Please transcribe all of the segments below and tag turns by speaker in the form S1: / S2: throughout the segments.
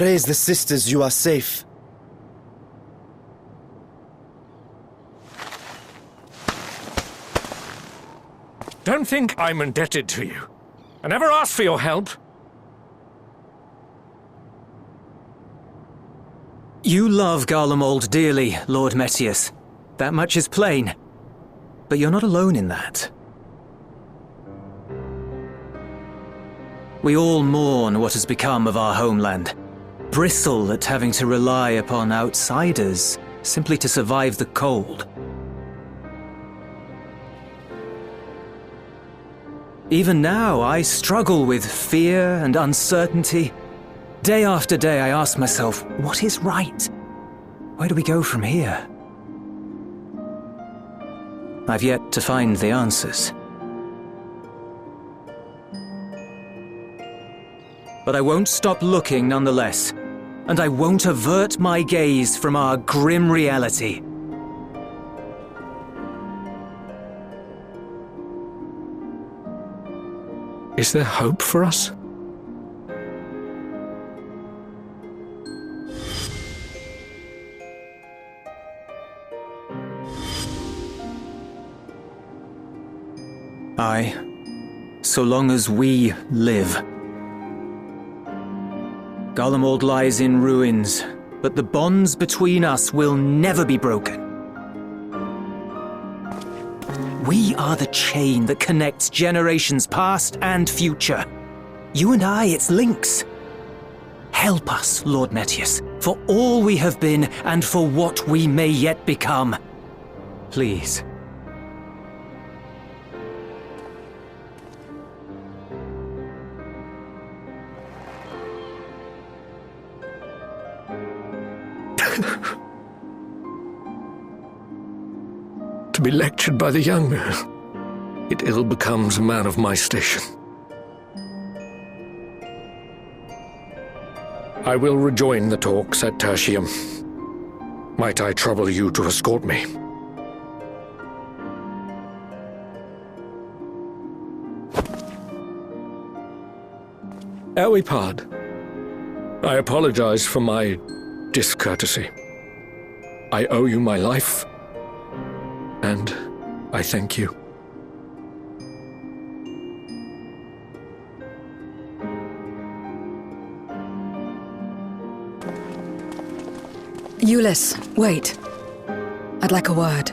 S1: Praise the sisters, you are safe.
S2: Don't think I'm indebted to you. I never asked for your help.
S3: You love Garlemald dearly, Lord Metius. That much is plain. But you're not alone in that. We all mourn what has become of our homeland. Bristle at having to rely upon outsiders simply to survive the cold. Even now, I struggle with fear and uncertainty. Day after day, I ask myself, what is right? Where do we go from here? I've yet to find the answers. But I won't stop looking nonetheless, and I won't avert my gaze from our grim reality.
S2: Is there hope for us?
S3: Aye, so long as we live. Garlemald lies in ruins, but the bonds between us will never be broken. We are the chain that connects generations past and future. You and I, it's links. Help us, Lord Metius, for all we have been and for what we may yet become. Please.
S2: To be lectured by the young man, it ill becomes a man of my station. I will rejoin the talks at Tertium. Might I trouble you to escort me? Ere we part, I apologize for my discourtesy. I owe you my life, and I thank you.
S4: Ulyss, wait. I'd like a word.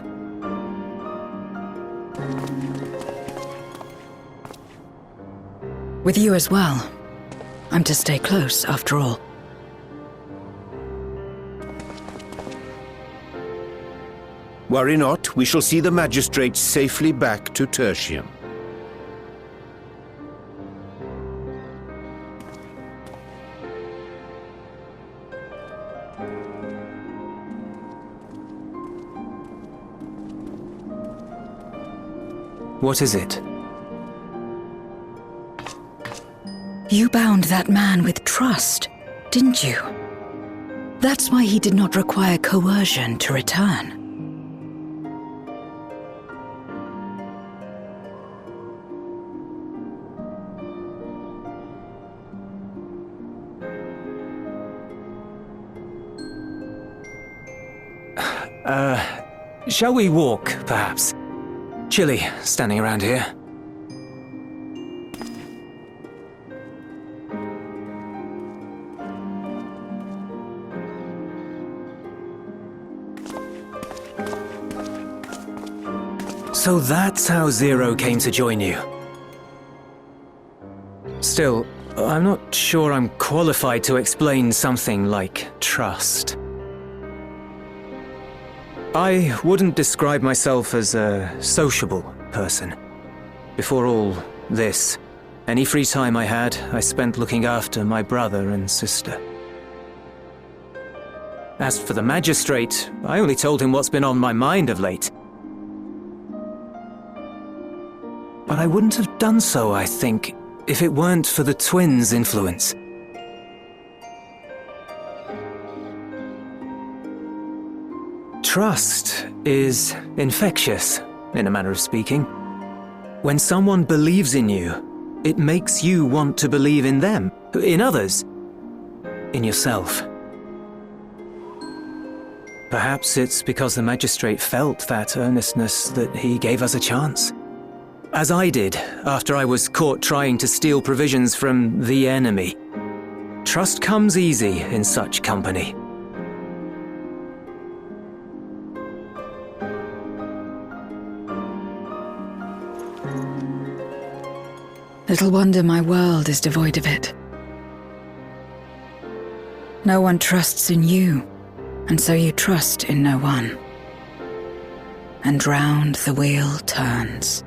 S4: With you as well. I'm to stay close, after all.
S1: Worry not, we shall see the magistrate safely back to Tertium.
S3: What is it?
S4: You bound that man with trust, didn't you? That's why he did not require coercion to return.
S3: Shall we walk, perhaps? Chilly, standing around here. So that's how Zero came to join you. Still, I'm not sure I'm qualified to explain something like trust. I wouldn't describe myself as a sociable person. Before all this, any free time I had, I spent looking after my brother and sister. As for the magistrate, I only told him what's been on my mind of late. But I wouldn't have done so, I think, if it weren't for the twins' influence. Trust is infectious, in a manner of speaking. When someone believes in you, it makes you want to believe in them, in others. in yourself. Perhaps it's because the magistrate felt that earnestness that he gave us a chance. As I did after I was caught trying to steal provisions from the enemy. Trust comes easy in such company.
S4: Little wonder my world is devoid of it. No one trusts in you, and so you trust in no one. And round the wheel turns.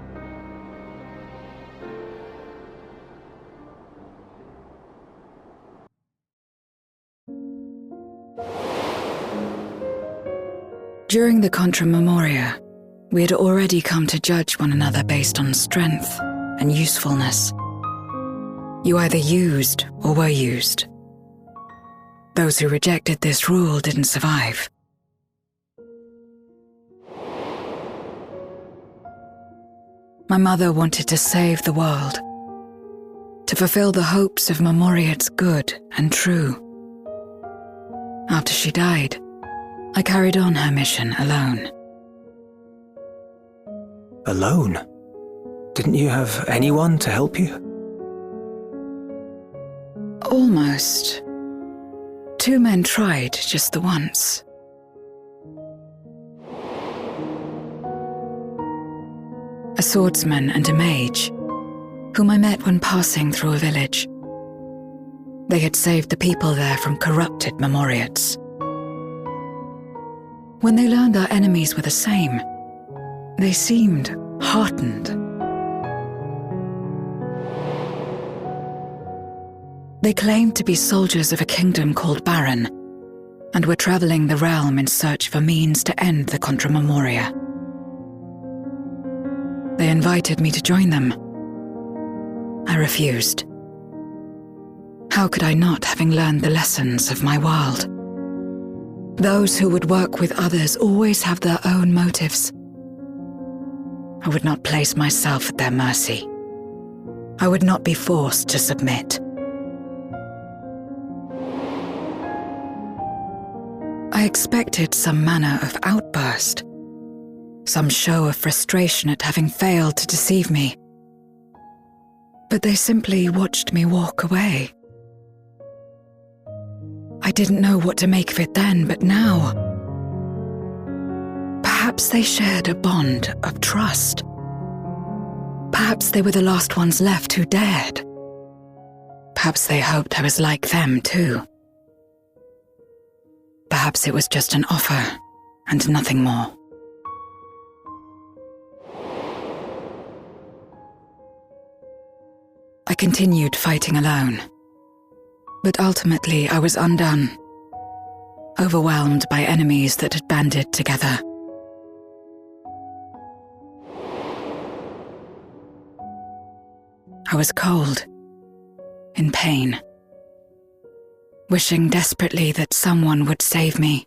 S4: During the Contra Memoria, we had already come to judge one another based on strength and usefulness. You either used or were used. Those who rejected this rule didn't survive. My mother wanted to save the world, to fulfill the hopes of Memoria's good and true. After she died, I carried on her mission alone.
S3: Alone? Didn't you have anyone to help you?
S4: Almost. 2 men tried just the once. A swordsman and a mage, whom I met when passing through a village. They had saved the people there from corrupted Memoriates. When they learned our enemies were the same, they seemed heartened. They claimed to be soldiers of a kingdom called Baron, and were traveling the realm in search for means to end the Contra Memoria. They invited me to join them. I refused. How could I not, having learned the lessons of my world? Those who would work with others always have their own motives. I would not place myself at their mercy. I would not be forced to submit. I expected some manner of outburst, some show of frustration at having failed to deceive me. But they simply watched me walk away. I didn't know what to make of it then, but now, perhaps they shared a bond of trust. Perhaps they were the last ones left who dared. Perhaps they hoped I was like them too. Perhaps it was just an offer and nothing more. I continued fighting alone. But ultimately I was undone, overwhelmed by enemies that had banded together. I was cold, in pain, wishing desperately that someone would save me.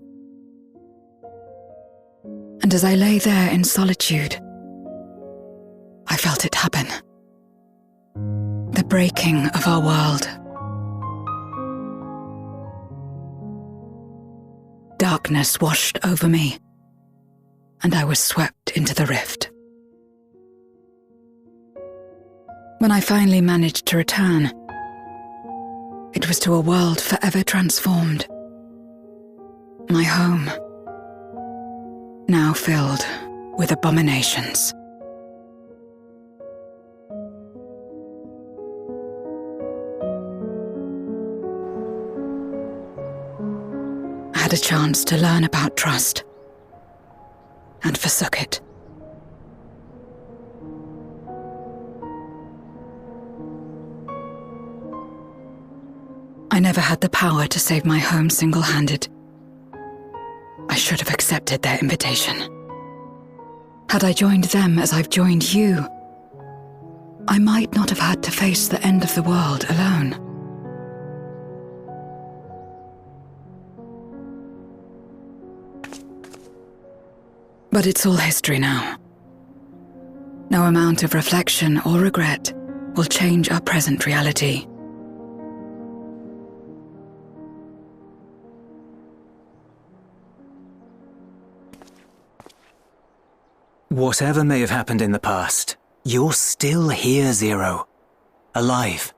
S4: And as I lay there in solitude, I felt it happen. The breaking of our world. Darkness washed over me, and I was swept into the rift. When I finally managed to return, it was to a world forever transformed. My home, now filled with abominations. I had a chance to learn about trust, and forsook it. I never had the power to save my home single-handed. I should have accepted their invitation. Had I joined them as I've joined you, I might not have had to face the end of the world alone. But it's all history now. No amount of reflection or regret will change our present reality.
S3: Whatever may have happened in the past, you're still here, Zero. Alive.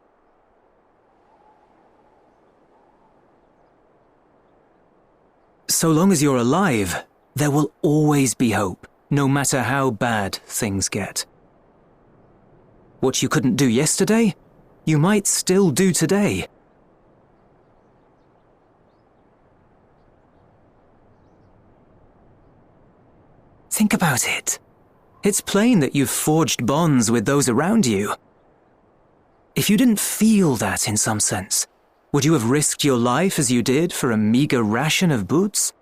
S3: So long as you're alive, there will always be hope, no matter how bad things get. What you couldn't do yesterday, you might still do today. Think about it. It's plain that you've forged bonds with those around you. If you didn't feel that in some sense, would you have risked your life as you did for a meager ration of boots?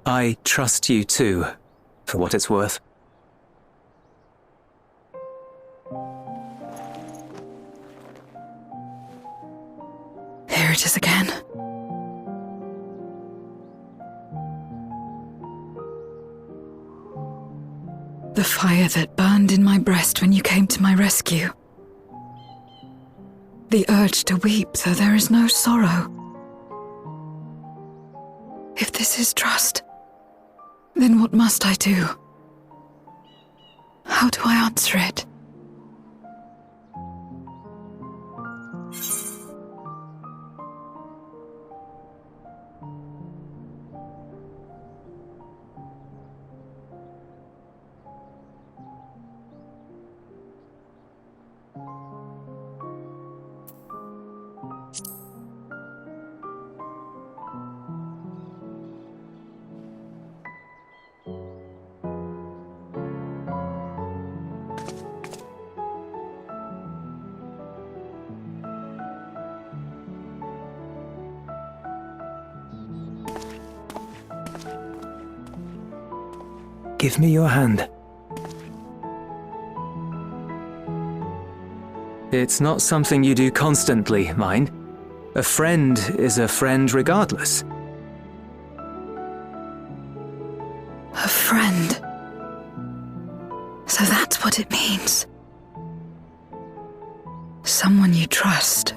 S3: I trust you too, for what it's worth.
S4: Here it is again. The fire that burned in my breast when you came to my rescue. The urge to weep though there is no sorrow. If this is trust, then what must I do? How do I answer it?
S3: Give me your hand. It's not something you do constantly, mind. A friend is a friend regardless.
S4: A friend. So that's what it means. Someone you trust.